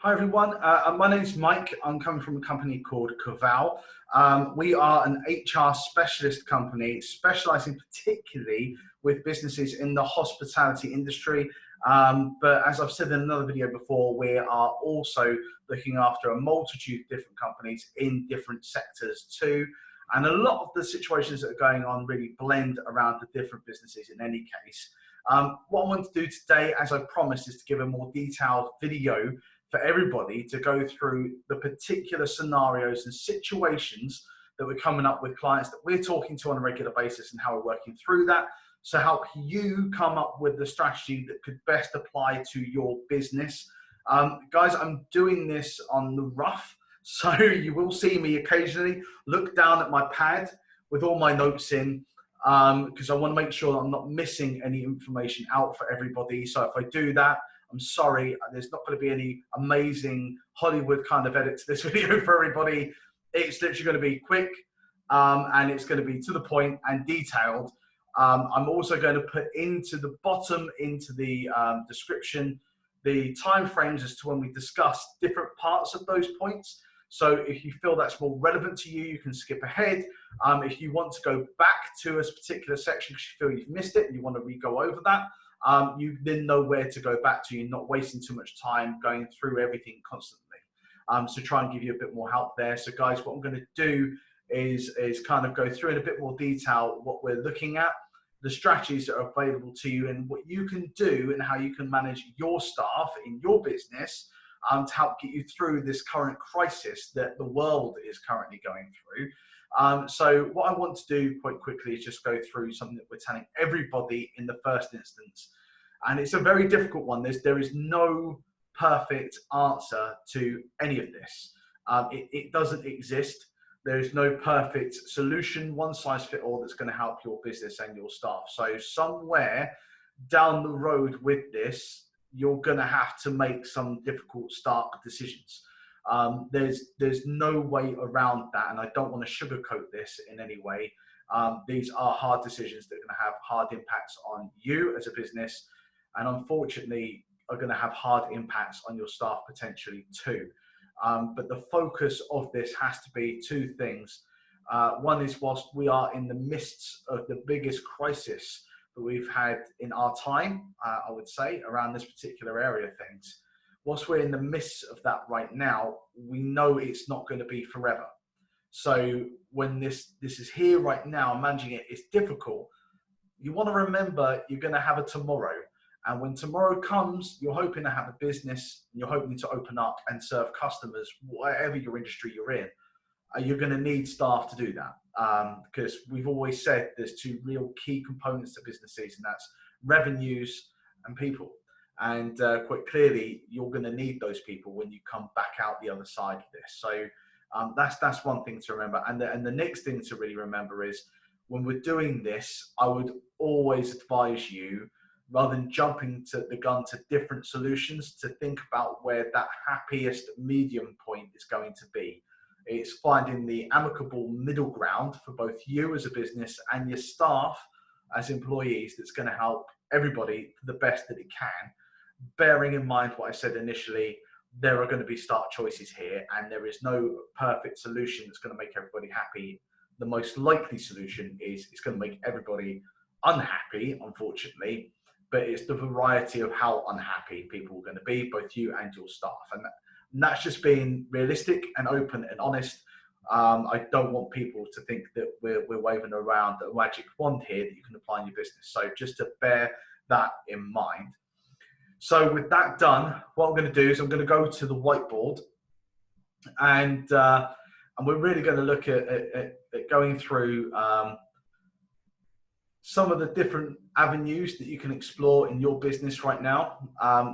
Hi everyone, my name's Mike. I'm coming from a company called Coval. We are an HR specialist company specializing particularly with businesses in the hospitality industry. But as I've said in another video before, we are also looking after a multitude of different companies in different sectors too. And a lot of the situations that are going on really blend around the different businesses in any case. What I want to do today, as I promised, is to give a more detailed video for everybody to go through the particular scenarios and situations that we're coming up with clients that we're talking to on a regular basis and how we're working through that. So help you come up with the strategy that could best apply to your business. Guys, I'm doing this on the rough, so you will see me occasionally look down at my pad with all my notes in, because I want to make sure that I'm not missing any information out for everybody. So if I do that, I'm sorry, there's not going to be any amazing Hollywood kind of edit to this video for everybody. It's literally going to be quick, and it's going to be to the point and detailed. I'm also going to put into the bottom, into the description, the time frames as to when we discuss different parts of those points. So if you feel that's more relevant to you, you can skip ahead. If you want to go back to a particular section because you feel you've missed it and you want to re-go over that, you then know where to go back to. You're not wasting too much time going through everything constantly. So try and give you a bit more help there. So guys, what I'm going to do is kind of go through in a bit more detail what we're looking at, the strategies that are available to you and what you can do and how you can manage your staff in your business to help get you through this current crisis that the world is currently going through. So what I want to do quite quickly is just go through something that we're telling everybody in the first instance. And it's a very difficult one. There is no perfect answer to any of this. It doesn't exist. There is no perfect solution, one size fit all, that's going to help your business and your staff. So somewhere down the road with this, you're going to have to make some difficult, stark decisions. There's no way around that, and I don't want to sugarcoat this in any way. These are hard decisions that are going to have hard impacts on you as a business, and unfortunately are going to have hard impacts on your staff potentially too. But the focus of this has to be two things. One is, whilst we are in the midst of the biggest crisis that we've had in our time, I would say, around this particular area of things, whilst we're in the midst of that right now, we know it's not going to be forever. So when this is here right now, managing it is difficult. You want to remember you're going to have a tomorrow. And when tomorrow comes, you're hoping to have a business, and you're hoping to open up and serve customers, whatever your industry you're in. You're going to need staff to do that, because we've always said there's two real key components to businesses, and that's revenues and people. And quite clearly, you're going to need those people when you come back out the other side of this. So that's one thing to remember. And the next thing to really remember is, when we're doing this, I would always advise you, rather than jumping to the gun to different solutions, to think about where that happiest medium point is going to be. It's finding the amicable middle ground for both you as a business and your staff as employees that's going to help everybody the best that it can. Bearing in mind what I said initially, there are going to be stark choices here, and there is no perfect solution that's going to make everybody happy. The most likely solution is it's going to make everybody unhappy, unfortunately, but it's the variety of how unhappy people are going to be, both you and your staff. And that's just being realistic and open and honest. I don't want people to think that we're waving around a magic wand here that you can apply in your business. So just to bear that in mind. So with that done, what I'm going to do is I'm going to go to the whiteboard, and we're really going to look at going through some of the different avenues that you can explore in your business right now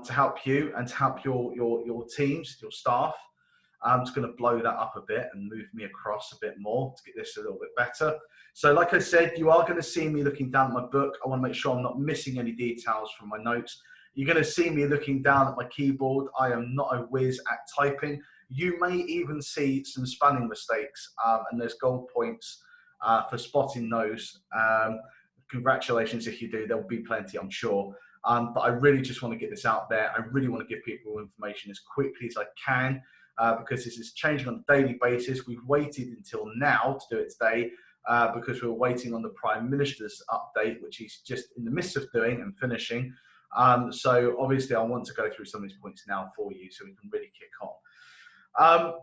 to help you and to help your teams, your staff. I'm just going to blow that up a bit and move me across a bit more to get this a little bit better. So like I said, you are going to see me looking down at my book. I want to make sure I'm not missing any details from my notes. You're going to see me looking down at my keyboard. I am not a whiz at typing. You may even see some spelling mistakes, and there's gold points for spotting those. Congratulations if you do. There'll be plenty, I'm sure. But I really just want to get this out there. I really want to give people information as quickly as I can, because this is changing on a daily basis. We've waited until now to do it today, because we were waiting on the Prime Minister's update, which he's just in the midst of doing and finishing. So obviously I want to go through some of these points now for you so we can really kick on.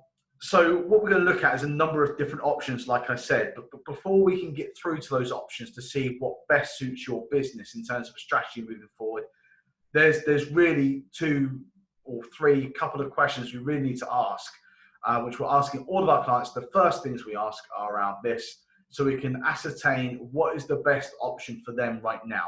So what we're going to look at is a number of different options, like I said, but before we can get through to those options to see what best suits your business in terms of a strategy moving forward, there's really two or three couple of questions we really need to ask, which we're asking all of our clients. The first things we ask are around this, so we can ascertain what is the best option for them right now.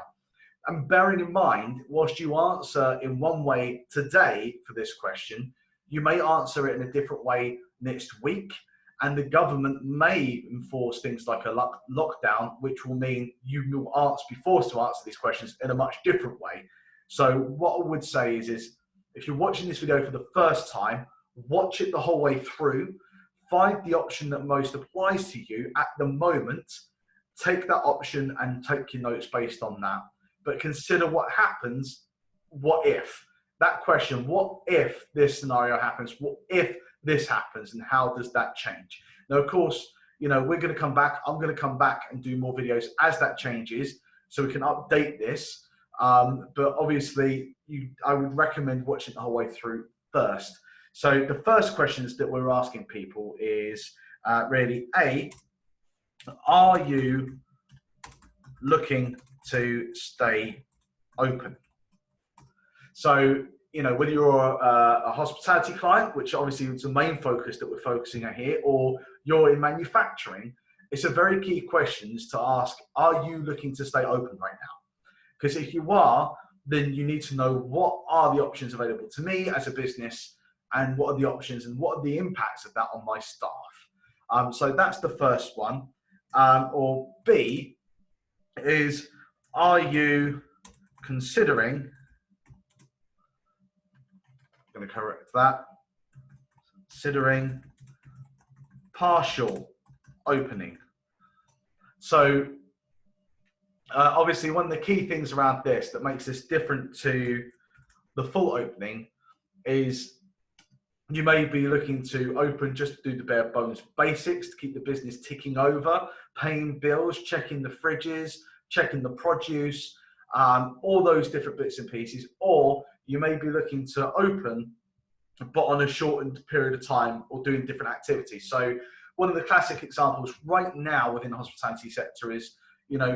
And bearing in mind, whilst you answer in one way today for this question, you may answer it in a different way next week, and the government may enforce things like a lockdown, which will mean you will be forced to answer these questions in a much different way. So what I would say is if you're watching this video for the first time, watch it the whole way through, find the option that most applies to you at the moment, take that option and take your notes based on that. But consider what happens, what if? That question, what if this scenario happens? What if this happens, and how does that change? Now, of course, we're going to come back. I'm going to come back and do more videos as that changes, so we can update this. But obviously, I would recommend watching the whole way through first. So the first questions that we're asking people is really, A, are you looking to stay open? So, whether you're a hospitality client, which obviously is the main focus that we're focusing on here, or you're in manufacturing, it's a very key question to ask, are you looking to stay open right now? Because if you are, then you need to know what are the options available to me as a business, and what are the options and what are the impacts of that on my staff. So that's the first one. Or B is, are you considering, I'm going to correct that, considering partial opening. So obviously one of the key things around this that makes this different to the full opening is you may be looking to open just to do the bare bones basics to keep the business ticking over, paying bills, checking the fridges, checking the produce, all those different bits and pieces. Or you may be looking to open, but on a shortened period of time, or doing different activities. So one of the classic examples right now within the hospitality sector is,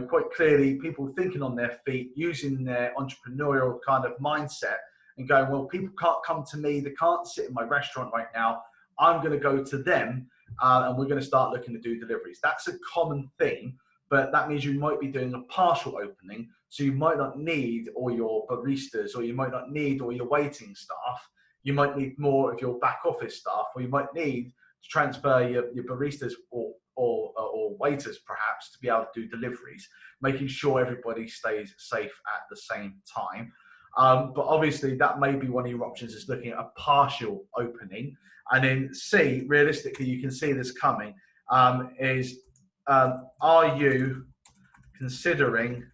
quite clearly people thinking on their feet, using their entrepreneurial kind of mindset and going, well, people can't come to me, they can't sit in my restaurant right now, I'm going to go to them, and we're going to start looking to do deliveries. That's a common thing, but that means you might be doing a partial opening, so you might not need all your baristas, or you might not need all your waiting staff. You might need more of your back office staff, or you might need to transfer your baristas or waiters perhaps to be able to do deliveries, making sure everybody stays safe at the same time. But obviously that may be one of your options, is looking at a partial opening. And then C, realistically, you can see this coming, is are you considering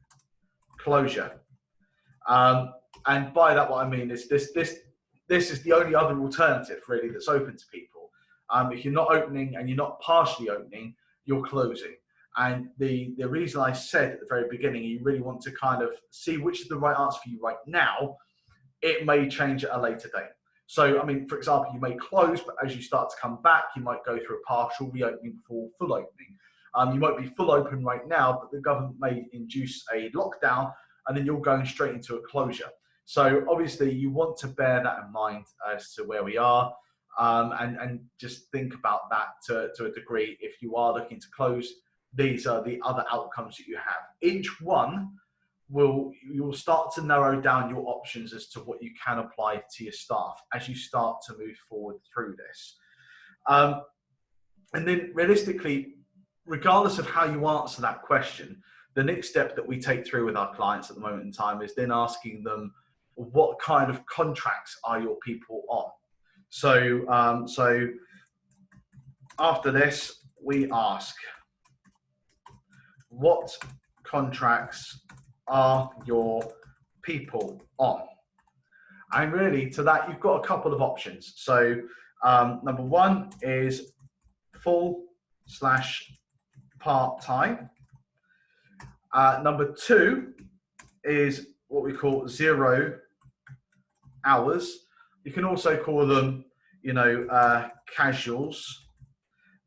closure? And by that, what I mean is this is the only other alternative really that's open to people. If you're not opening and you're not partially opening, you're closing. And the reason I said at the very beginning, you really want to kind of see which is the right answer for you right now. It may change at a later date. So, I mean, for example, you may close, but as you start to come back, you might go through a partial reopening before full opening. You might be full open right now, but the government may induce a lockdown, and then you're going straight into a closure. So obviously you want to bear that in mind as to where we are, and just think about that to a degree. If you are looking to close, these are the other outcomes that you have. Each one you'll start to narrow down your options as to what you can apply to your staff as you start to move forward through this. And then realistically, regardless of how you answer that question, the next step that we take through with our clients at the moment in time is then asking them, what kind of contracts are your people on? So, after this, we ask, what contracts are your people on. And really, to that, you've got a couple of options. So number one is full/part-time. Number two is what we call 0 hours. You can also call them, casuals.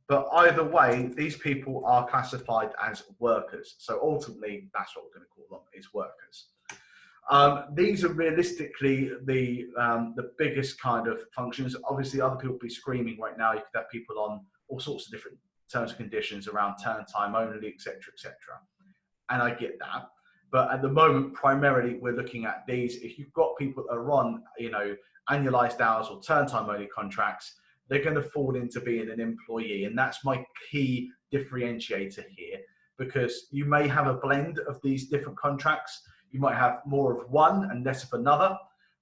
But either way, these people are classified as workers. So ultimately, that's what we're going to call them, is workers. These are realistically the biggest kind of functions. Obviously, other people will be screaming right now. You could have people on all sorts of different terms and conditions around turn time only, etc., etc. And I get that. But at the moment, primarily, we're looking at these. If you've got people that are on, annualized hours or turn time only contracts, they're going to fall into being an employee. And that's my key differentiator here, because you may have a blend of these different contracts. You might have more of one and less of another.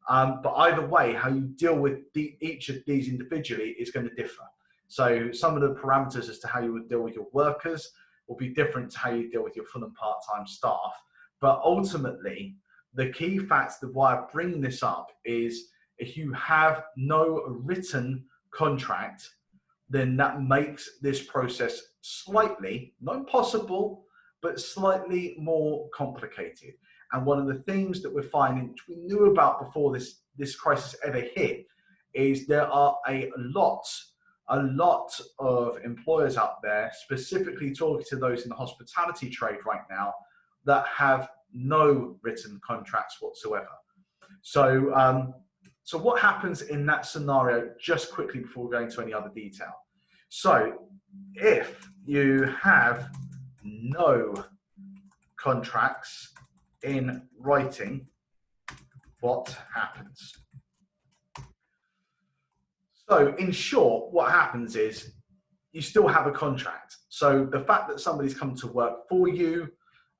But either way, how you deal with each of these individually is going to differ. So some of the parameters as to how you would deal with your workers will be different to how you deal with your full and part-time staff. But ultimately, the key fact that why I bring this up is if you have no written contract, then that makes this process slightly, not impossible, but slightly more complicated. And one of the things that we're finding, which we knew about before this crisis ever hit, is there are a lot of employers out there, specifically talking to those in the hospitality trade right now, that have no written contracts whatsoever. So, so what happens in that scenario, just quickly before we go into any other detail? So if you have no contracts in writing, what happens? So in short, what happens is you still have a contract. So the fact that somebody's come to work for you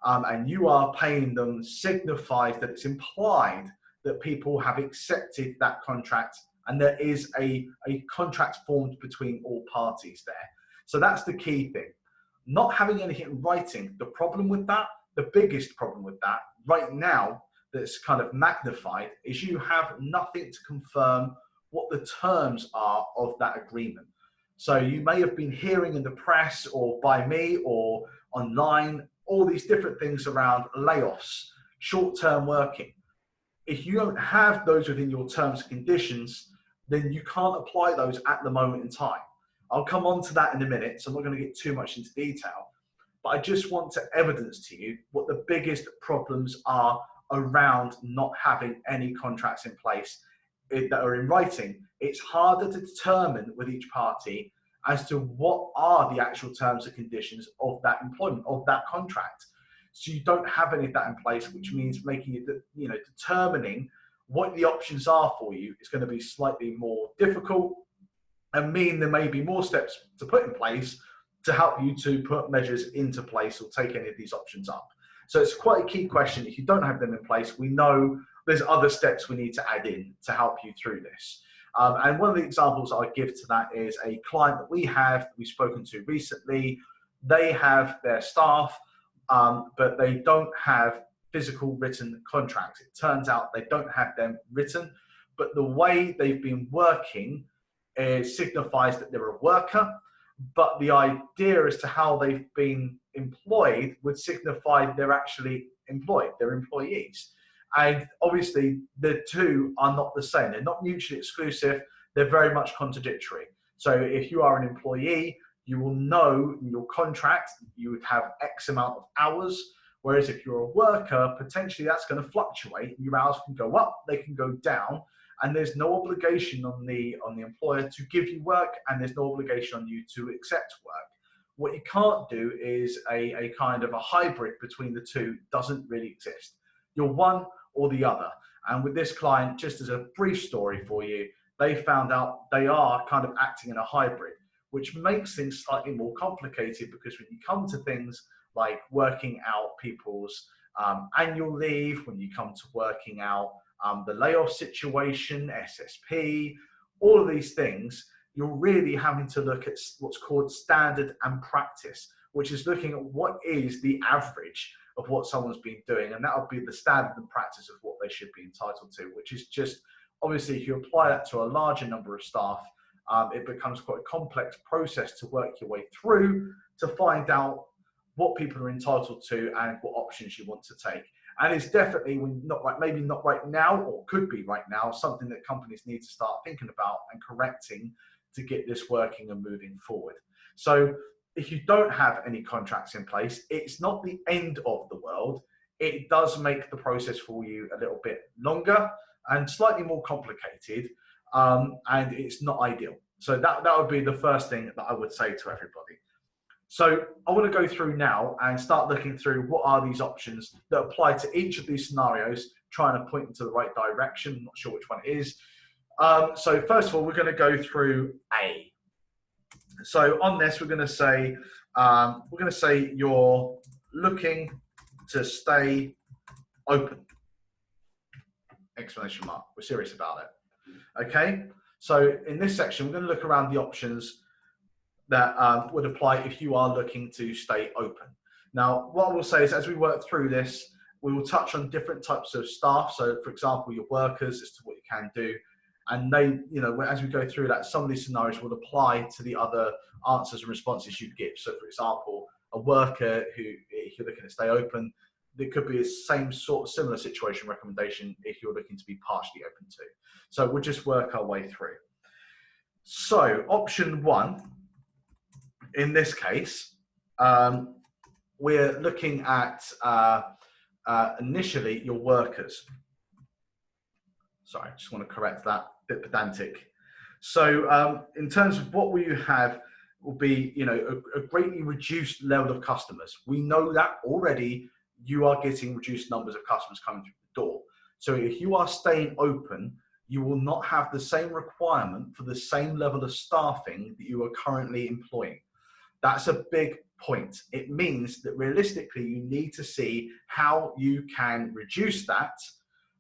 and you are paying them signifies that it's implied that people have accepted that contract and there is a contract formed between all parties there. So that's the key thing. Not having anything in writing, the problem with that, the biggest problem with that right now that's kind of magnified is you have nothing to confirm what the terms are of that agreement. So you may have been hearing in the press or by me or online, all these different things around layoffs, short-term working. If you don't have those within your terms and conditions, then you can't apply those at the moment in time. I'll come on to that in a minute, so I'm not going to get too much into detail. But I just want to evidence to you what the biggest problems are around not having any contracts in place that are in writing. It's harder to determine with each party as to what are the actual terms and conditions of that employment, of that contract. So you don't have any of that in place, which means making it, determining what the options are for you is going to be slightly more difficult and mean there may be more steps to put in place to help you to put measures into place or take any of these options up. So it's quite a key question. If you don't have them in place, we know there's other steps we need to add in to help you through this. And one of the examples I give to that is a client that we've spoken to recently. They have their staff, but they don't have physical written contracts. It turns out they don't have them written, but the way they've been working signifies that they're a worker, but the idea as to how they've been employed would signify they're actually employed, they're employees. And obviously the two are not the same. They're not mutually exclusive. They're very much contradictory. So if you are an employee, you will know in your contract, you would have X amount of hours. Whereas if you're a worker, potentially that's going to fluctuate. Your hours can go up, they can go down, and there's no obligation on the employer to give you work, and there's no obligation on you to accept work. What you can't do is a kind of a hybrid between the two doesn't really exist. You're one or the other. And with this client, just as a brief story for you, they found out they are kind of acting in a hybrid, which makes things slightly more complicated because when you come to things like working out people's annual leave, when you come to working out the layoff situation, SSP, all of these things, you're really having to look at what's called standard and practice, which is looking at what is the average. of what someone's been doing, and that would be the standard and practice of what they should be entitled to, which is just, obviously, if you apply that to a larger number of staff, it becomes quite a complex process to work your way through to find out what people are entitled to and what options you want to take. And it's definitely maybe not right now, or could be right now, something that companies need to start thinking about and correcting to get this working and moving forward. So if you don't have any contracts in place, it's not the end of the world. It does make the process for you a little bit longer and slightly more complicated, and it's not ideal. So that would be the first thing that I would say to everybody. So I want to go through now and start looking through what are these options that apply to each of these scenarios, trying to point into the right direction. I'm not sure which one it is. So first of all, we're going to go through A. So on this, we're going to say you're looking to stay open. Exclamation mark. We're serious about it. Okay. So in this section, we're going to look around the options that would apply if you are looking to stay open. Now, what I will say is, as we work through this, we will touch on different types of staff. So, for example, your workers, as to what you can do. And they, as we go through that, some of these scenarios will apply to the other answers and responses you give. So, for example, a worker who, if you're looking to stay open, there could be a similar situation recommendation if you're looking to be partially open to. So we'll just work our way through. So option 1, in this case, we're looking at initially your workers. Sorry, I just want to correct that, a bit pedantic. So in terms of what we have will be, a greatly reduced level of customers. We know that already. You are getting reduced numbers of customers coming through the door. So if you are staying open, you will not have the same requirement for the same level of staffing that you are currently employing. That's a big point. It means that realistically, you need to see how you can reduce that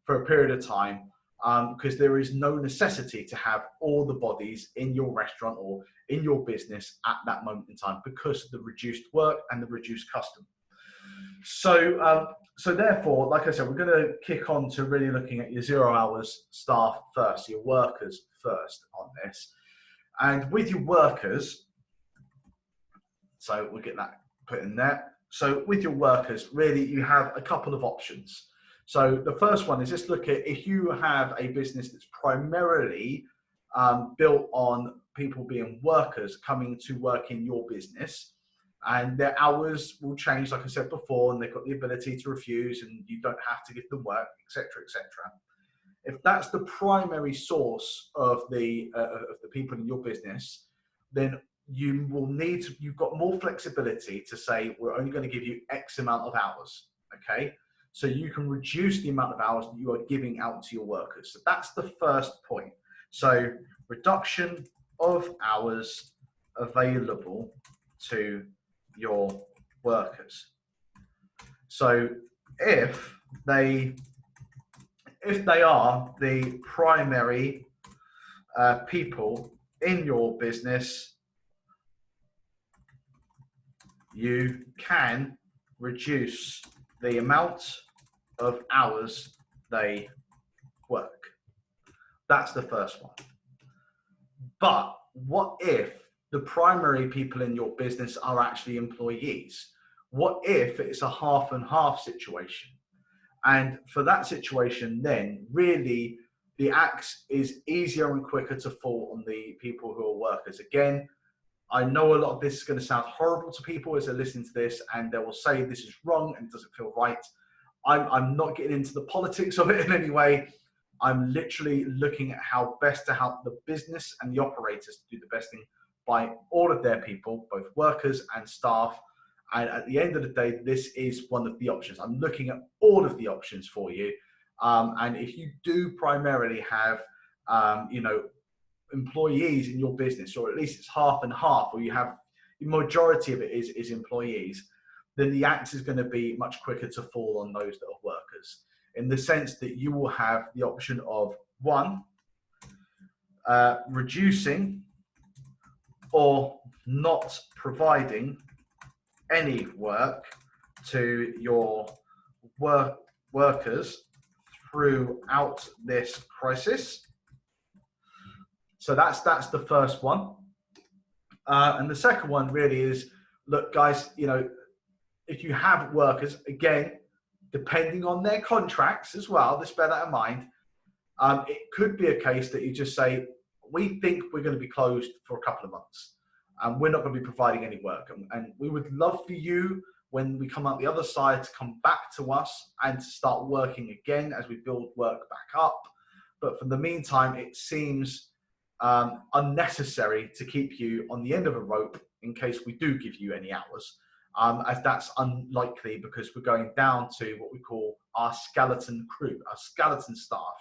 for a period of time, because there is no necessity to have all the bodies in your restaurant or in your business at that moment in time because of the reduced work and the reduced custom. So therefore, like I said, we're going to kick on to really looking at your 0 hours staff first, your workers first on this. And with your workers, so we'll get that put in there. So with your workers, really, you have a couple of options. So the first one is just look at if you have a business that's primarily built on people being workers coming to work in your business, and their hours will change, like I said before, and they've got the ability to refuse, and you don't have to give them work, etc., etc. If that's the primary source of the people in your business, then you've got more flexibility to say, we're only going to give you X amount of hours, okay? So you can reduce the amount of hours that you are giving out to your workers. So that's the first point. So reduction of hours available to your workers. So if they are the primary people in your business, you can reduce the amount of hours they work. That's the first one. But what if the primary people in your business are actually employees? What if it's a half and half situation? And for that situation, then really the axe is easier and quicker to fall on the people who are workers. Again, I know a lot of this is going to sound horrible to people as they're listening to this, and they will say this is wrong and doesn't feel right. I'm not getting into the politics of it in any way. I'm literally looking at how best to help the business and the operators to do the best thing by all of their people, both workers and staff. And at the end of the day, this is one of the options. I'm looking at all of the options for you. And if you do primarily have, employees in your business, or at least it's half and half, or you have the majority of it is employees, then the axe is going to be much quicker to fall on those that are workers, in the sense that you will have the option of 1, reducing or not providing any work to your workers throughout this crisis. So that's the first one. And the second one really is, look, guys, you know, if you have workers, again, depending on their contracts as well, just bear that in mind, it could be a case that you just say, we think we're going to be closed for a couple of months and we're not going to be providing any work. And we would love for you, when we come out the other side, to come back to us and to start working again as we build work back up. But for the meantime, it seems unnecessary to keep you on the end of a rope in case we do give you any hours, as that's unlikely because we're going down to what we call our skeleton crew, our skeleton staff.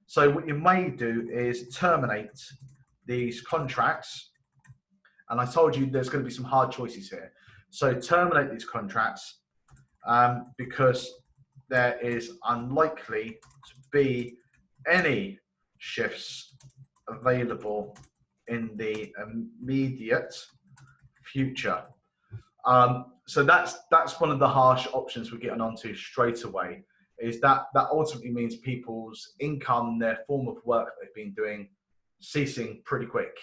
So what you may do is terminate these contracts. And I told you there's going to be some hard choices here. So terminate these contracts because there is unlikely to be any shifts available in the immediate future. So that's one of the harsh options we're getting onto straight away, is that ultimately means people's income, their form of work that they've been doing, ceasing pretty quick.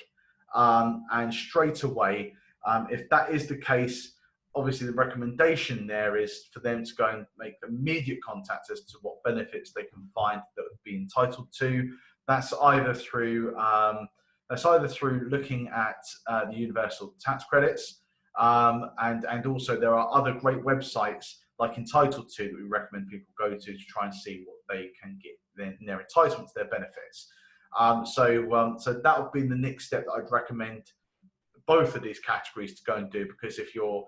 And straight away, if that is the case, obviously the recommendation there is for them to go and make immediate contact as to what benefits they can find that would be entitled to. That's either through looking at the universal tax credits, and also there are other great websites like Entitled To that we recommend people go to try and see what they can get in their entitlements, their benefits. So that would be the next step that I'd recommend both of these categories to go and do, because if you're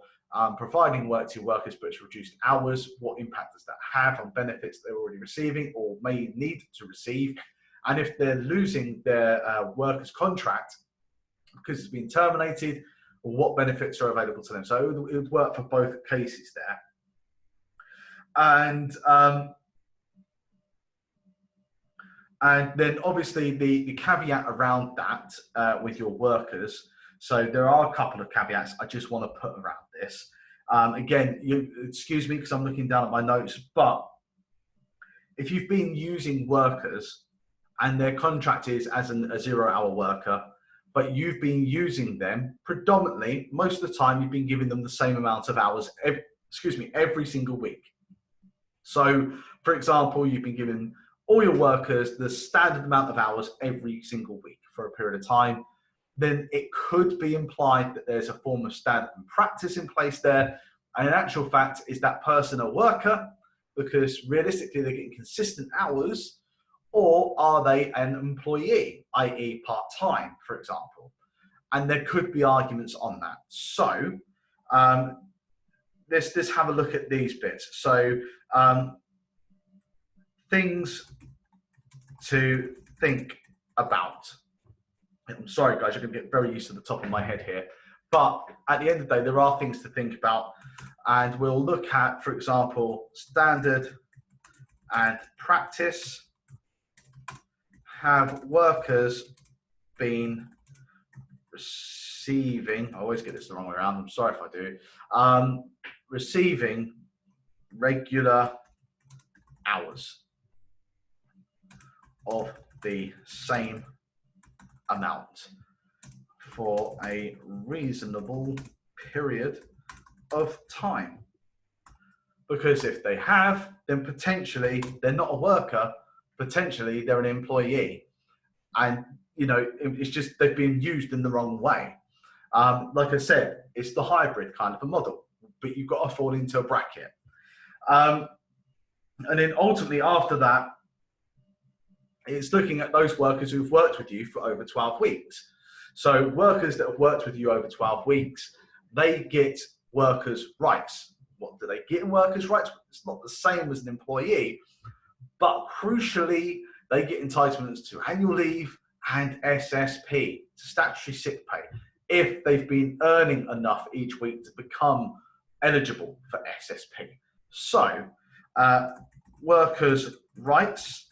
providing work to your workers but it's reduced hours, what impact does that have on benefits they're already receiving or may need to receive? And if they're losing their workers' contract because it's been terminated, what benefits are available to them? So it would work for both cases there. And then obviously the caveat around that with your workers. So there are a couple of caveats I just want to put around this. Again, excuse me because I'm looking down at my notes, but if you've been using workers and their contract is as a 0-hour worker, but you've been using them predominantly, most of the time you've been giving them the same amount of hours, every single week. So, for example, you've been giving all your workers the standard amount of hours every single week for a period of time, then it could be implied that there's a form of standard and practice in place there. And in actual fact, is that person a worker because realistically they're getting consistent hours, or are they an employee, i.e. part-time, for example? And there could be arguments on that. So let's have a look at these bits. So things to think about. I'm sorry, guys, you're going to get very used to the top of my head here. But at the end of the day, there are things to think about. And we'll look at, for example, standard and practice. Have workers been receiving, I always get this the wrong way around, I'm sorry if I do, receiving regular hours of the same amount for a reasonable period of time? Because if they have, then potentially they're not a worker, potentially they're an employee. And, you know, it's just they've been used in the wrong way. Like I said, it's the hybrid kind of a model, but you've got to fall into a bracket. And then ultimately after that, it's looking at those workers who've worked with you for over 12 weeks. So workers that have worked with you over 12 weeks, they get workers' rights. What do they get in workers' rights? It's not the same as an employee, but crucially, they get entitlements to annual leave and SSP, statutory sick pay, if they've been earning enough each week to become eligible for SSP. So, workers' rights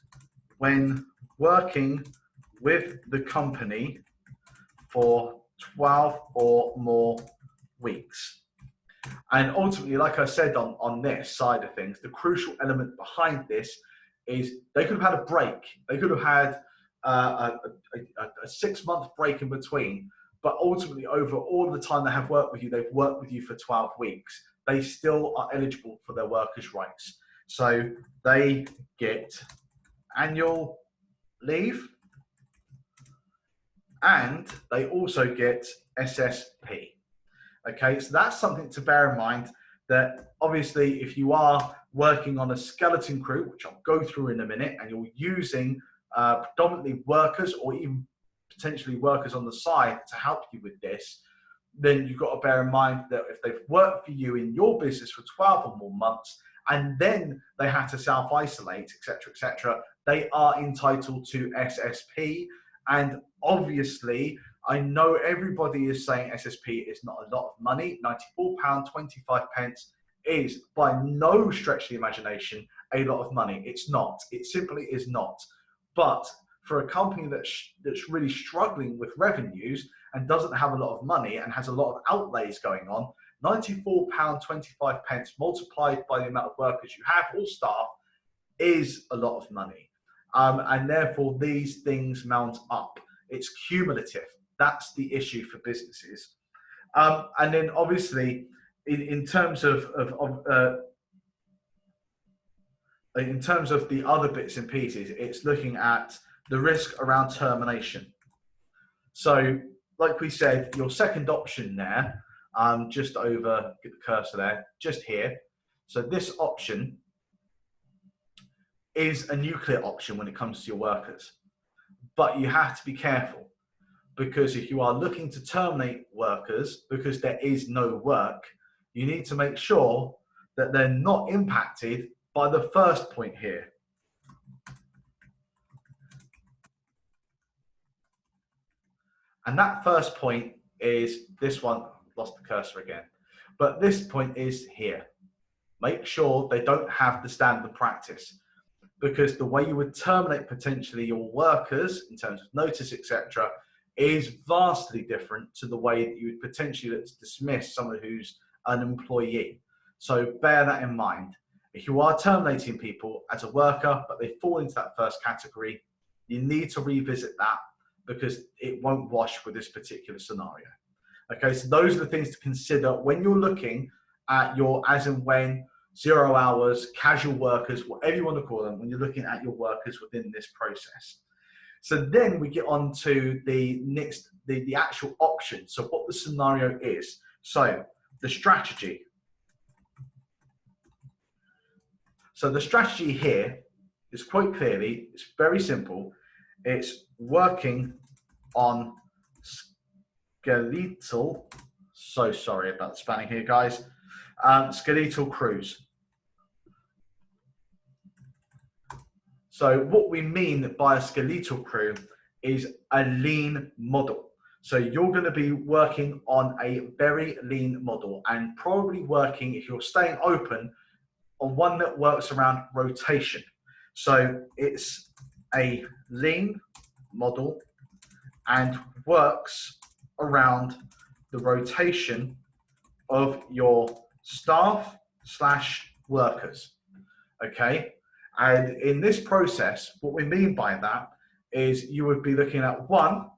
when working with the company for 12 or more weeks. And ultimately, like I said on this side of things, the crucial element behind this is they could have had a break. They could have had a 6-month break in between, but ultimately over all the time they have worked with you, they've worked with you for 12 weeks. They still are eligible for their workers' rights. So they get annual leave and they also get SSP. Okay, so that's something to bear in mind, that obviously if you are working on a skeleton crew, which I'll go through in a minute, and you're using predominantly workers or even potentially workers on the side to help you with this, then you've got to bear in mind that if they've worked for you in your business for 12 or more months, and then they have to self-isolate, etc., they are entitled to SSP. And obviously, I know everybody is saying SSP is not a lot of money. £94.25 is by no stretch of the imagination a lot of money. It's not. It simply is not. But for a company that's really struggling with revenues and doesn't have a lot of money and has a lot of outlays going on, £94.25 multiplied by the amount of workers you have or staff is a lot of money. And therefore, these things mount up. It's cumulative. That's the issue for businesses. And then obviously, in terms of the other bits and pieces, it's looking at the risk around termination. So, like we said, your second option there, just over, get the cursor there, just here. So this option is a nuclear option when it comes to your workers. But you have to be careful, because if you are looking to terminate workers because there is no work, you need to make sure that they're not impacted by the first point here. And that first point is this one. Lost the cursor again. But this point is here. Make sure they don't have the standard practice, because the way you would terminate potentially your workers in terms of notice, etc., is vastly different to the way that you would potentially look to dismiss someone who's an employee. So bear that in mind. If you are terminating people as a worker, but they fall into that first category, you need to revisit that, because it won't wash with this particular scenario. Okay, so those are the things to consider when you're looking at your as and when, 0 hours, casual workers, whatever you want to call them, when you're looking at your workers within this process. So then we get on to the next, the actual option. So what the scenario is. So the strategy. So the strategy here is quite clearly, it's very simple. It's working on skeletal, so sorry about the spelling here, guys, skeletal crews. So what we mean by a skeletal crew is a lean model. So you're going to be working on a very lean model, and probably working, if you're staying open, on one that works around rotation. So it's a lean model and works around the rotation of your staff / workers. Okay. And in this process, what we mean by that is you would be looking at one,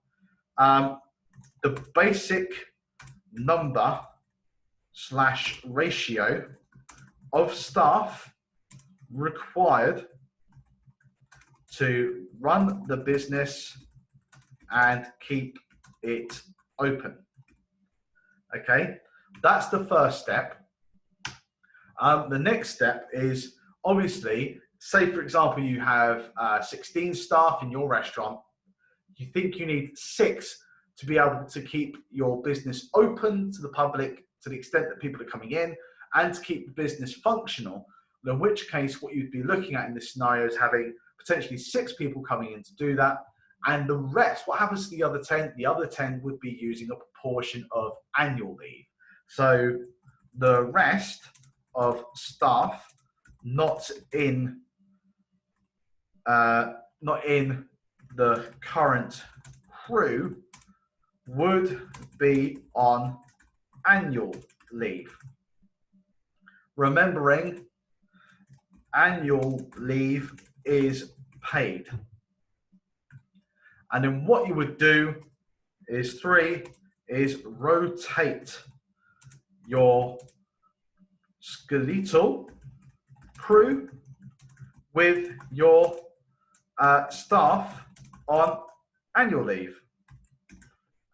the basic number / ratio of staff required to run the business and keep it open. Okay, that's the first step. The next step is obviously, say for example, you have 16 staff in your restaurant. You think you need 6 to be able to keep your business open to the public to the extent that people are coming in, and to keep the business functional. In which case, what you'd be looking at in this scenario is having potentially 6 people coming in to do that. And the rest, what happens to the other 10? The other 10 would be using a proportion of annual leave. So the rest of staff not in the current crew would be on annual leave. remembering annual leave is paid. And then what you would do is 3 is rotate your skeletal crew with your staff on annual leave.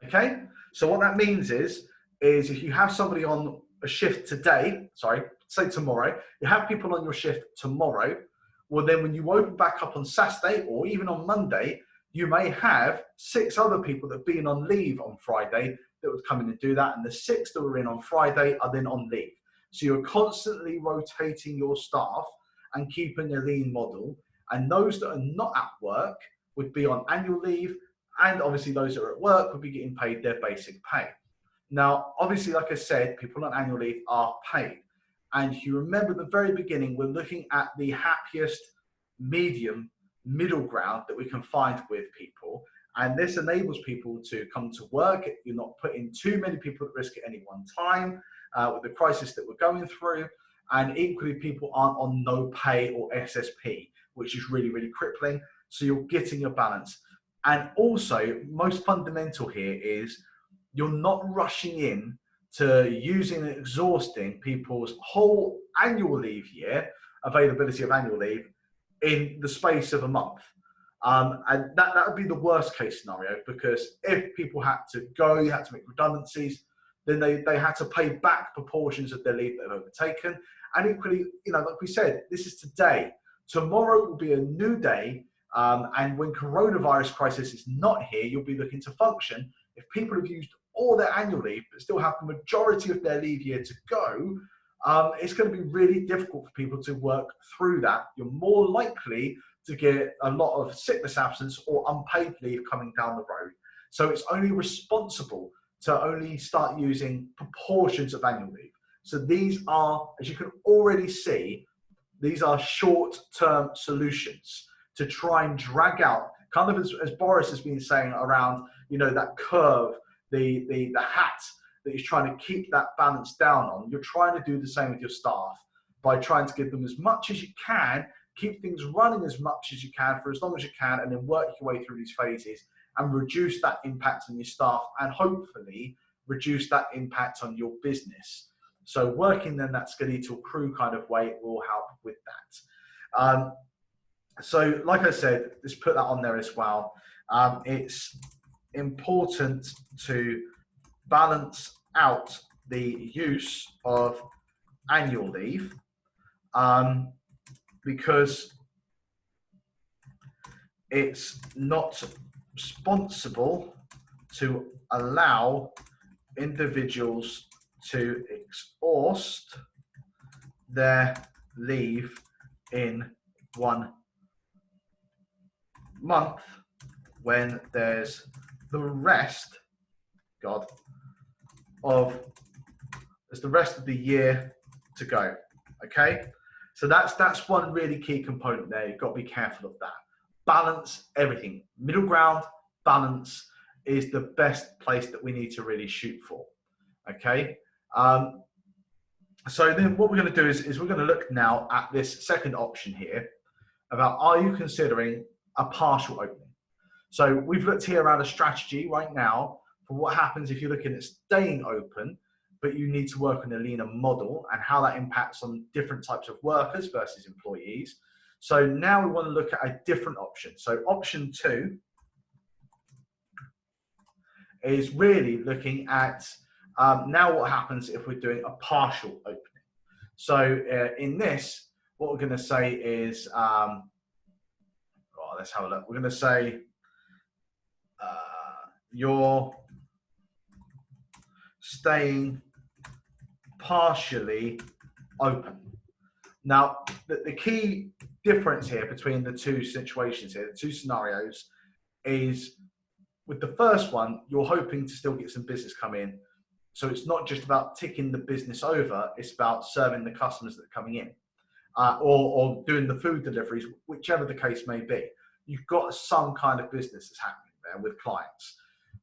Okay, so what that means is if you have somebody on a shift today, sorry, say tomorrow, you have people on your shift tomorrow, well then when you open back up on Saturday or even on Monday, you may have 6 other people that have been on leave on Friday that would come in and do that, and the 6 that were in on Friday are then on leave. So you're constantly rotating your staff and keeping a lean model, and those that are not at work would be on annual leave, and obviously those that are at work would be getting paid their basic pay. Now, obviously, like I said, people on annual leave are paid. And if you remember at the very beginning, we're looking at the happiest middle ground that we can find with people. And this enables people to come to work. You're not putting too many people at risk at any one time with the crisis that we're going through. And equally, people aren't on no pay or SSP, which is really, really crippling. So you're getting a balance. And also, most fundamental here is you're not rushing in to using and exhausting people's whole annual leave year, availability of annual leave, in the space of a month. And that would be the worst case scenario, because if people had to go, you had to make redundancies, then they had to pay back proportions of their leave that they've overtaken. And equally, like we said, this is today. Tomorrow will be a new day. And when coronavirus crisis is not here, you'll be looking to function. If people have used all their annual leave, but still have the majority of their leave year to go, it's going to be really difficult for people to work through that. You're more likely to get a lot of sickness absence or unpaid leave coming down the road. So it's only responsible to only start using proportions of annual leave. So these are, as you can already see, these are short-term solutions to try and drag out, kind of as Boris has been saying around, that curve, the hat that he's trying to keep that balance down on. You're trying to do the same with your staff by trying to give them as much as you can, keep things running as much as you can for as long as you can, and then work your way through these phases and reduce that impact on your staff, and hopefully reduce that impact on your business. So working then that skeletal crew kind of way will help with that. So like I said, just put that on there as well. It's important to balance out the use of annual leave because it's not responsible to allow individuals to exhaust their leave in 1 month when there's the rest of the year to go. Okay, so that's one really key component there. You've got to be careful of that. Balance everything. Middle ground, balance is the best place that we need to really shoot for. Okay, so then what we're going to do is we're going to look now at this second option here about, are you considering a partial opening? So we've looked here around a strategy right now for what happens if you're looking at staying open, but you need to work on a leaner model and how that impacts on different types of workers versus employees. So now we want to look at a different option. So option 2 is really looking at now what happens if we're doing a partial opening. So in this, what we're going to say is, let's have a look. We're going to say you're staying partially open. Now, the key difference here between the two situations here, the two scenarios, is with the first one, you're hoping to still get some business come in. So it's not just about ticking the business over, it's about serving the customers that are coming in or doing the food deliveries, whichever the case may be. You've got some kind of business that's happening there with clients.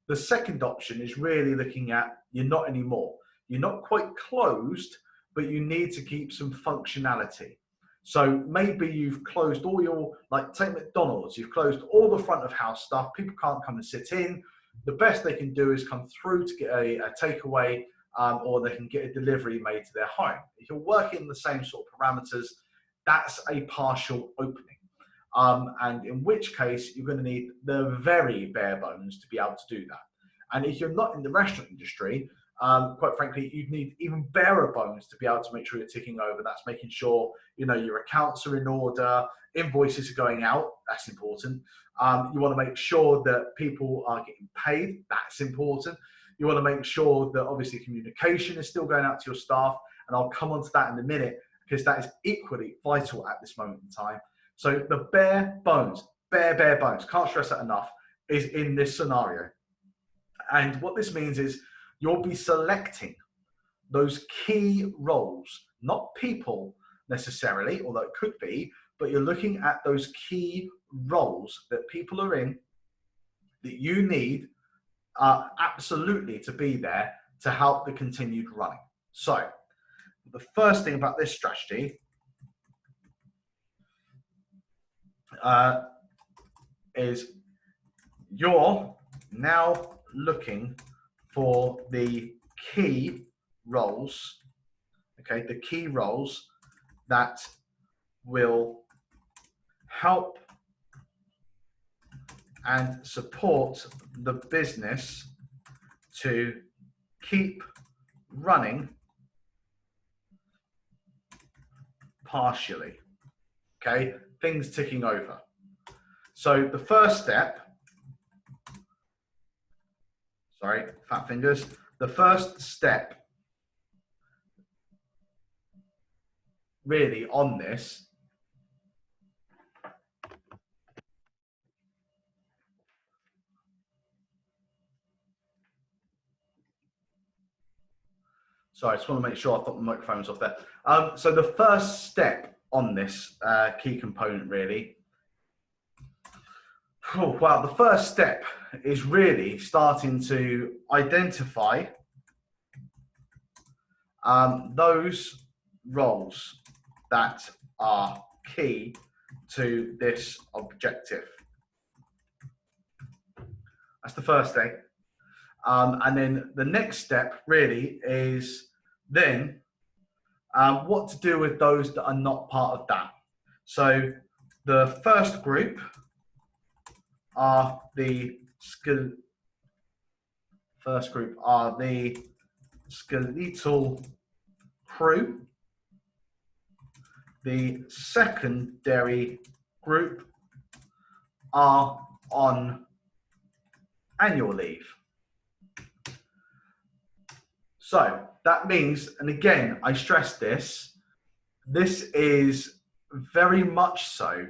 The second option is really looking at, you're not anymore. You're not quite closed, but you need to keep some functionality. So maybe you've closed all your, like take McDonald's, you've closed all the front of house stuff. People can't come and sit in. The best they can do is come through to get a takeaway, or they can get a delivery made to their home. If you're working in the same sort of parameters, that's a partial opening. And in which case, you're going to need the very bare bones to be able to do that. And if you're not in the restaurant industry, quite frankly, you'd need even barer bones to be able to make sure you're ticking over. That's making sure, you know, your accounts are in order, invoices are going out. That's important. You want to make sure that people are getting paid. That's important. You want to make sure that obviously communication is still going out to your staff. And I'll come on to that in a minute, because that is equally vital at this moment in time. So the bare bones, bare bones, can't stress that enough, is in this scenario. And what this means is you'll be selecting those key roles, not people necessarily, although it could be, but you're looking at those key roles that people are in that you need absolutely to be there to help the continued running. So the first thing about this strategy is you're now looking for the key roles, okay, the key roles that will help and support the business to keep running partially, okay, things ticking over. So the first step, sorry, fat fingers, the first step really on this sorry, I just want to make sure I've got the microphones off there. So the first step on this key component really, well, the first step is really starting to identify those roles that are key to this objective. That's the first thing. And then the next step really is then what to do with those that are not part of that. So the first group are the skeletal crew. The secondary group are on annual leave. So that means, and again, I stress this, this is very much so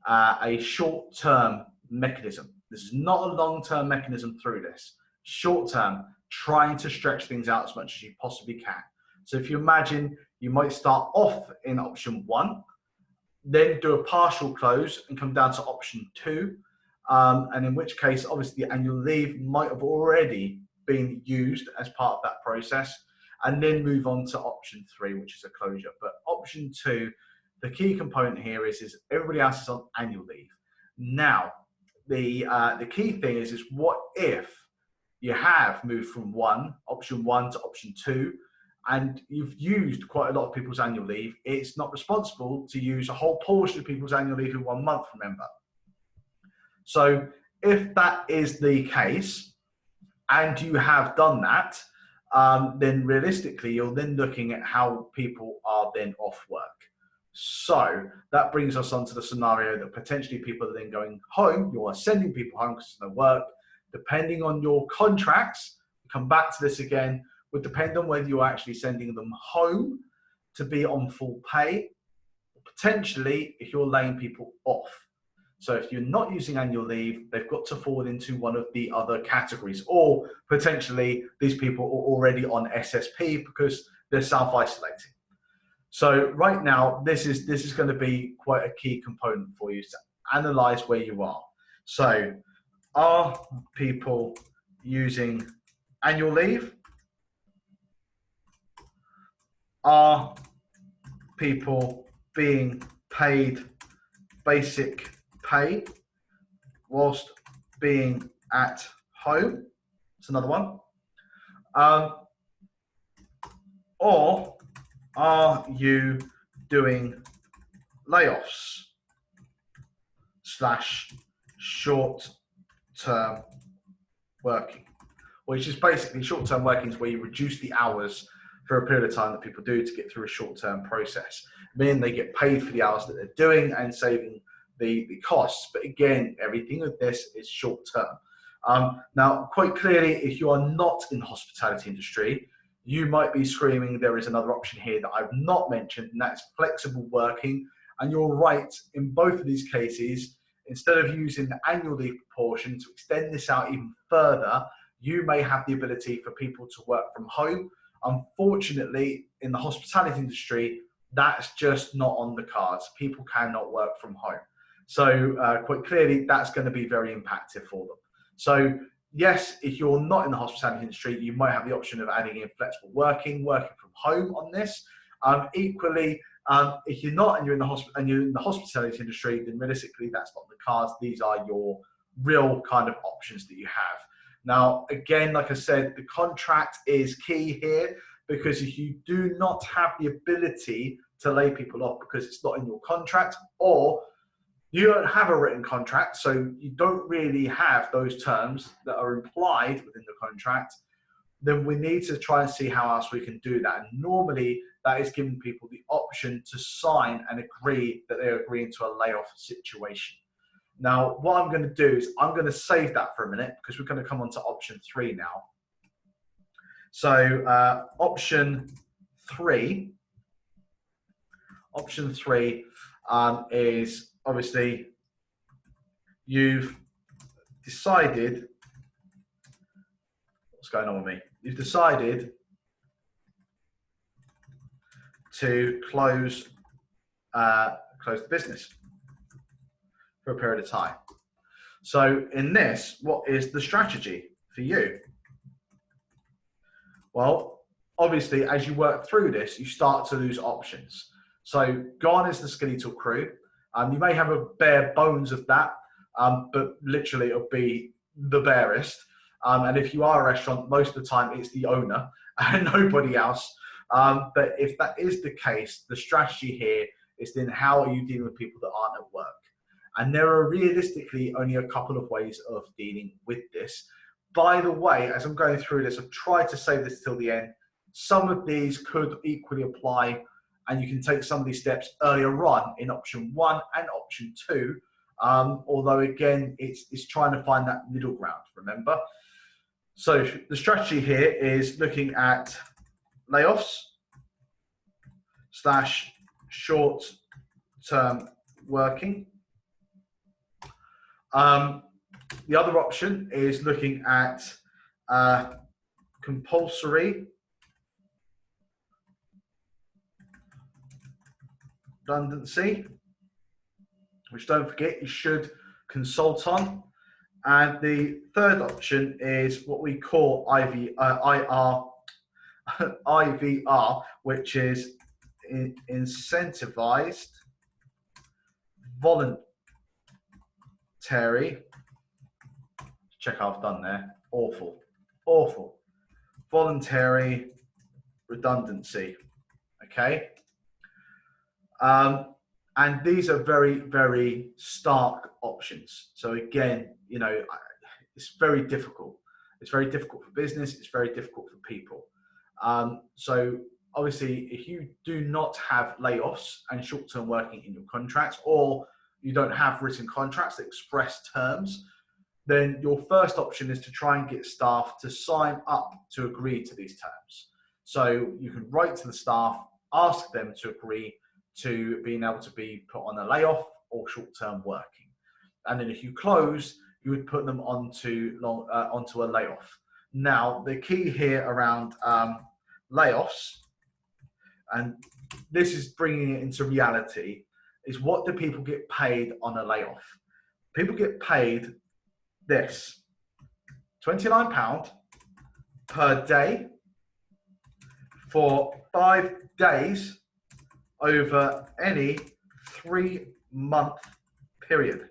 a short-term mechanism. This is not a long-term mechanism through this. Short-term, trying to stretch things out as much as you possibly can. So if you imagine, you might start off in option 1, then do a partial close and come down to option 2. And in which case, obviously, the annual leave might have already been used as part of that process, and then move on to option 3, which is a closure. But option 2, the key component here is everybody else is on annual leave. Now, the key thing is what if you have moved from option 1 to option 2, and you've used quite a lot of people's annual leave. It's not responsible to use a whole portion of people's annual leave in 1 month, remember. So if that is the case, and you have done that, then realistically, you're then looking at how people are then off work. So that brings us on to the scenario that potentially people are then going home. You are sending people home because there's no work. Depending on your contracts, come back to this again, would depend on whether you're actually sending them home to be on full pay, or potentially if you're laying people off. So if you're not using annual leave, they've got to fall into one of the other categories, or potentially these people are already on SSP because they're self-isolating. So right now, this is going to be quite a key component for you to analyze where you are. So are people using annual leave? are people being paid basic pay whilst being at home? It's another one. Or are you doing layoffs / short-term working? Which is basically short-term working is where you reduce the hours for a period of time that people do to get through a short-term process. Meaning they get paid for the hours that they're doing and saving the costs. But again, everything with this is short-term. Now, quite clearly, if you are not in the hospitality industry, you might be screaming, there is another option here that I've not mentioned, and that's flexible working. And you're right, in both of these cases, instead of using the annual leave proportion to extend this out even further, you may have the ability for people to work from home. Unfortunately, in the hospitality industry, that's just not on the cards. People cannot work from home. So quite clearly, that's going to be very impactful for them. So yes, if you're not in the hospitality industry, you might have the option of adding in flexible working from home on this. Equally, if you're not and you're in the hospitality industry, then realistically, that's not the cards. These are your real kind of options that you have. Now, again, like I said, the contract is key here, because if you do not have the ability to lay people off because it's not in your contract, or you don't have a written contract, so you don't really have those terms that are implied within the contract, then we need to try and see how else we can do that. And normally that is giving people the option to sign and agree that they're agreeing to a layoff situation. Now, what I'm going to do is I'm going to save that for a minute, because we're going to come on to option 3 now. So option three is obviously you've decided, what's going on with me? You've decided to close the business for a period of time. So in this, what is the strategy for you? Well, obviously, as you work through this, you start to lose options. So gone is the skeletal crew. You may have a bare bones of that, but literally it'll be the barest. And if you are a restaurant, most of the time it's the owner and nobody else. But if that is the case, the strategy here is then how are you dealing with people that aren't at work? And there are realistically only a couple of ways of dealing with this. By the way, as I'm going through this, I've tried to save this till the end. Some of these could equally apply, and you can take some of these steps earlier on in option 1 and option 2. Although again, it's trying to find that middle ground, remember? So the strategy here is looking at layoffs / short-term working. The other option is looking at compulsory redundancy, which don't forget you should consult on. And the third option is what we call IVR, which is incentivized voluntary. Check how I've done there. Awful. Voluntary redundancy. Okay. And these are very, very stark options. So again, you know, it's very difficult. It's very difficult for business. It's very difficult for people. So obviously, if you do not have layoffs and short-term working in your contracts, or you don't have written contracts that express terms, then your first option is to try and get staff to sign up to agree to these terms. So you can write to the staff, ask them to agree to being able to be put on a layoff or short-term working. And then if you close, you would put them onto a layoff. Now, the key here around layoffs, and this is bringing it into reality, is what do people get paid on a layoff? People get paid this, £29 per day, for 5 days over any 3-month period.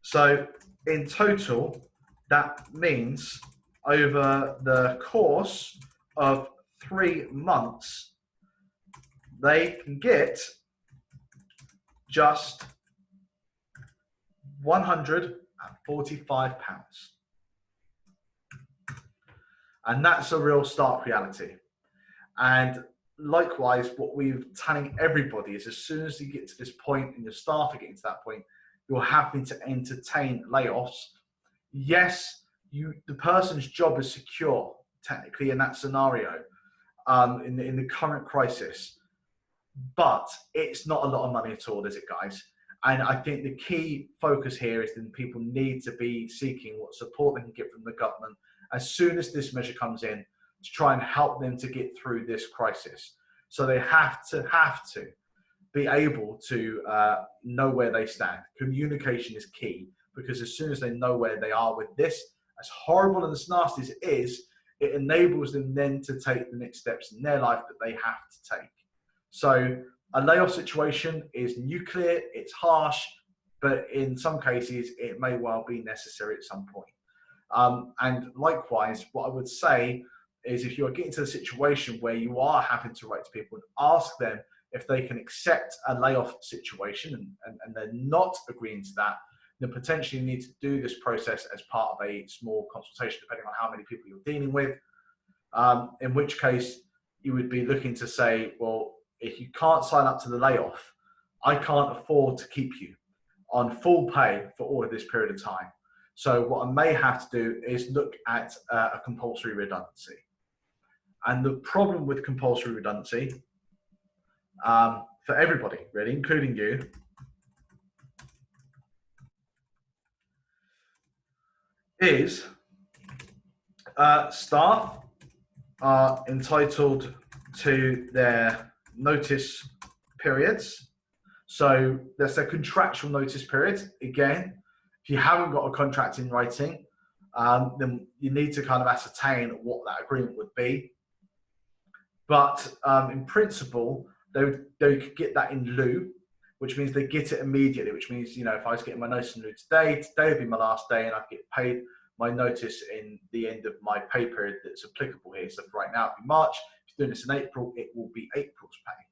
So in total, that means over the course of 3 months, they can get just £145. And that's a real stark reality. And likewise, what we're telling everybody is as soon as you get to this point and your staff are getting to that point, you're having to entertain layoffs. Yes, the person's job is secure, technically, in that scenario, in the current crisis. But it's not a lot of money at all, is it, guys? And I think the key focus here is that people need to be seeking what support they can get from the government as soon as this measure comes in to try and help them to get through this crisis. So they have to be able to know where they stand. Communication is key, because as soon as they know where they are with this, as horrible and as nasty as it is, it enables them then to take the next steps in their life that they have to take. So a layoff situation is nuclear, it's harsh, but in some cases it may well be necessary at some point. And likewise, what I would say is if you're getting to the situation where you are having to write to people and ask them if they can accept a layoff situation and they're not agreeing to that, then potentially you need to do this process as part of a small consultation, depending on how many people you're dealing with, in which case you would be looking to say, well, if you can't sign up to the layoff, I can't afford to keep you on full pay for all of this period of time. So what I may have to do is look at a compulsory redundancy. And the problem with compulsory redundancy, for everybody really, including you, is staff are entitled to their notice periods. So there's a contractual notice period. Again, if you haven't got a contract in writing, then you need to kind of ascertain what that agreement would be. But in principle, they could get that in lieu, which means they get it immediately, which means, you know, if I was getting my notice in lieu today would be my last day and I'd get paid my notice in the end of my pay period that's applicable here. So for right now, it'd be March. If you're doing this in April, it will be April's pay.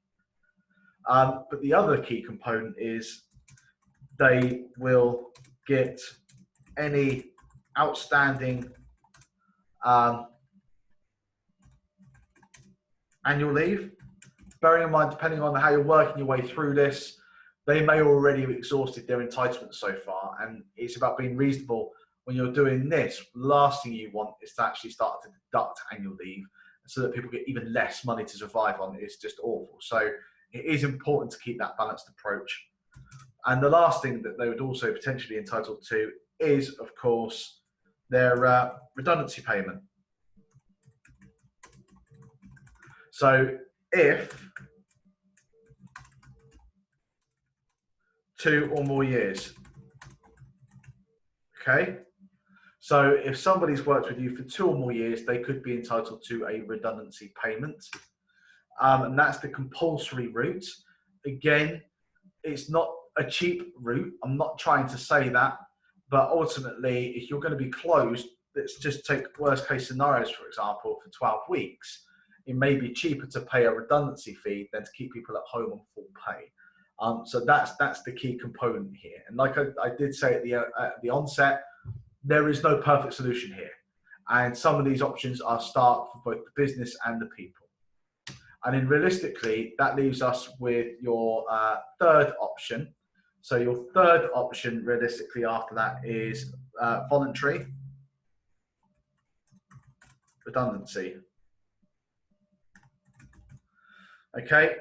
But the other key component is they will get any outstanding annual leave. Bearing in mind, depending on how you're working your way through this, they may already have exhausted their entitlements so far, and it's about being reasonable when you're doing this. The last thing you want is to actually start to deduct annual leave so that people get even less money to survive on. It's just awful. So it is important to keep that balanced approach. And the last thing that they would also potentially be entitled to is, of course, their redundancy payment. So if 2 or more years, okay? So if somebody's worked with you for 2 or more years, they could be entitled to a redundancy payment. And that's the compulsory route. Again, it's not a cheap route. I'm not trying to say that, but ultimately, if you're going to be closed, let's just take worst case scenarios, for example, for 12 weeks, it may be cheaper to pay a redundancy fee than to keep people at home on full pay. So that's the key component here. And like I did say at the onset, there is no perfect solution here. And some of these options are stark for both the business and the people. And then realistically, that leaves us with your third option. So your third option realistically after that is voluntary redundancy. Okay,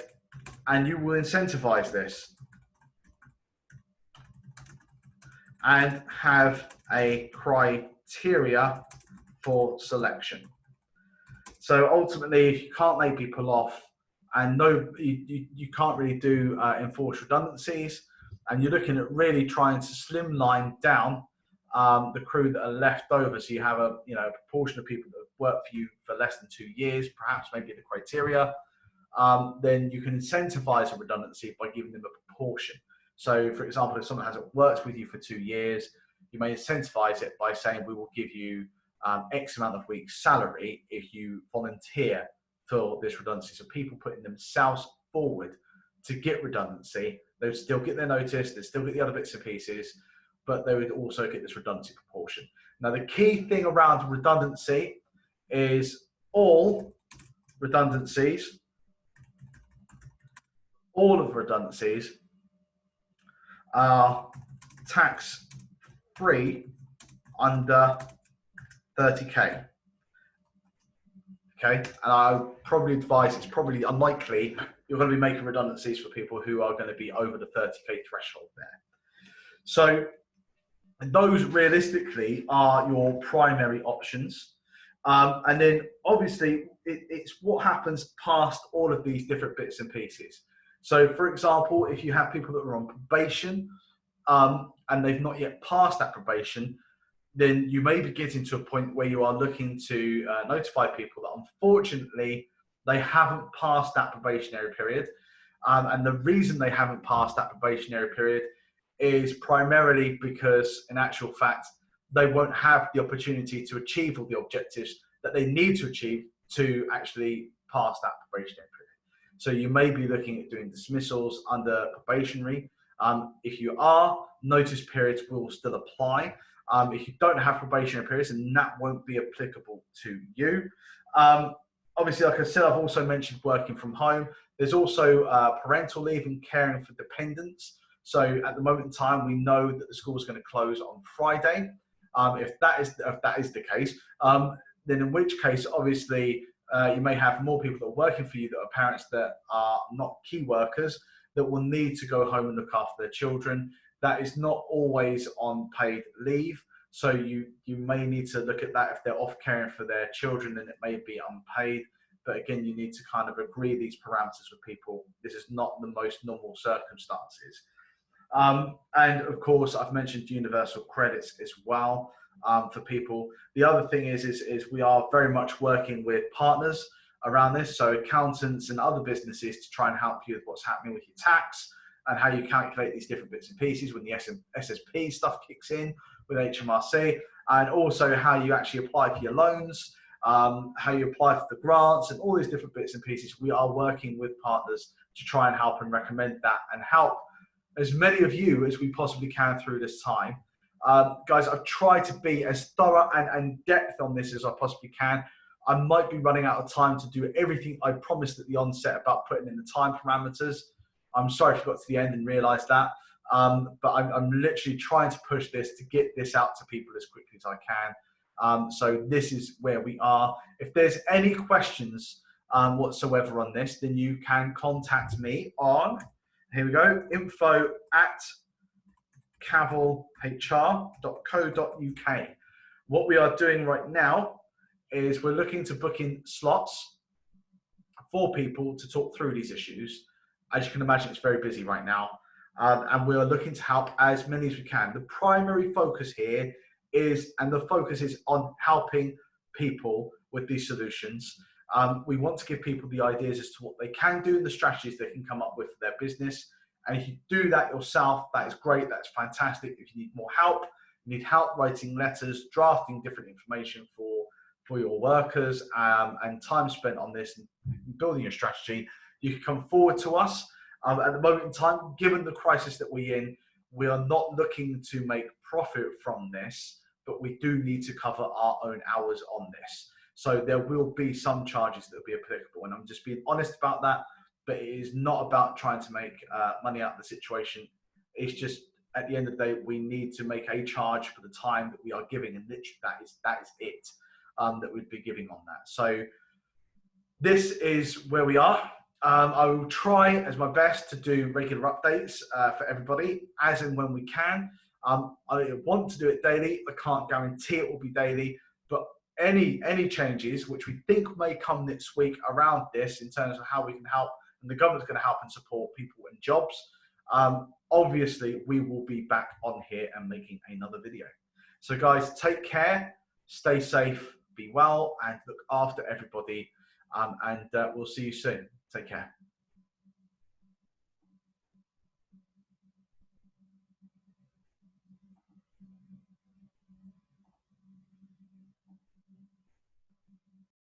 and you will incentivize this and have a criteria for selection. So ultimately, if you can't lay people off and you can't really do enforced redundancies, and you're looking at really trying to slimline down the crew that are left over, so you have a proportion of people that have worked for you for less than 2 years, perhaps maybe the criteria, then you can incentivize a redundancy by giving them a proportion. So, for example, if someone hasn't worked with you for 2 years, you may incentivize it by saying, we will give you X amount of weeks salary if you volunteer for this redundancy. So people putting themselves forward to get redundancy, they would still get their notice, they'd still get the other bits and pieces, but they would also get this redundancy proportion. Now, the key thing around redundancy is all redundancies, all of redundancies are tax-free under 30K. Okay, and I would probably advise it's probably unlikely you're going to be making redundancies for people who are going to be over the 30K threshold there. So those realistically are your primary options. And then obviously it's what happens past all of these different bits and pieces. So for example, if you have people that are on probation and they've not yet passed that probation, then you may be getting to a point where you are looking to notify people that unfortunately they haven't passed that probationary period. And the reason they haven't passed that probationary period is primarily because in actual fact, they won't have the opportunity to achieve all the objectives that they need to achieve to actually pass that probationary period. So you may be looking at doing dismissals under probationary. If you are, notice periods will still apply. If you don't have probationary periods, then that won't be applicable to you. Obviously, like I said, I've also mentioned working from home. There's also parental leave and caring for dependents. So at the moment in time, we know that the school is going to close on Friday. If that is the case, then in which case, obviously, you may have more people that are working for you that are parents that are not key workers that will need to go home and look after their children. That is not always on paid leave. So you may need to look at that. If they're off caring for their children, then it may be unpaid. But again, you need to kind of agree these parameters with people. This is not the most normal circumstances. And of course, I've mentioned universal credits as well for people. The other thing is we are very much working with partners around this. So accountants and other businesses to try and help you with what's happening with your tax and how you calculate these different bits and pieces when the SSP stuff kicks in with HMRC, and also how you actually apply for your loans, how you apply for the grants and all these different bits and pieces. We are working with partners to try and help and recommend that and help as many of you as we possibly can through this time. Guys, I've tried to be as thorough and depth on this as I possibly can. I might be running out of time to do everything I promised at the onset about putting in the time parameters. I'm sorry if you got to the end and realized that, but I'm literally trying to push this to get this out to people as quickly as I can. So this is where we are. If there's any questions whatsoever on this, then you can contact me on, here we go, info@cavalhr.co.uk. What we are doing right now is we're looking to book in slots for people to talk through these issues. As you can imagine, it's very busy right now. And we are looking to help as many as we can. The primary focus here is, and the focus is on helping people with these solutions. We want to give people the ideas as to what they can do and the strategies they can come up with for their business. And if you do that yourself, that is great, that's fantastic. If you need more help, you need help writing letters, drafting different information for your workers, and time spent on this and building your strategy, you can come forward to us. At the moment in time, given the crisis that we're in, we are not looking to make profit from this, but we do need to cover our own hours on this. So there will be some charges that will be applicable, and I'm just being honest about that, but it is not about trying to make money out of the situation. It's just, at the end of the day, we need to make a charge for the time that we are giving, and literally that is it, that we'd be giving on that. So this is where we are. I will try as my best to do regular updates for everybody as and when we can. I want to do it daily. I can't guarantee it will be daily, but any changes which we think may come next week around this in terms of how we can help, and the government's going to help and support people in jobs, obviously we will be back on here and making another video. So guys, take care, stay safe, be well and look after everybody. And we'll see you soon. Take care.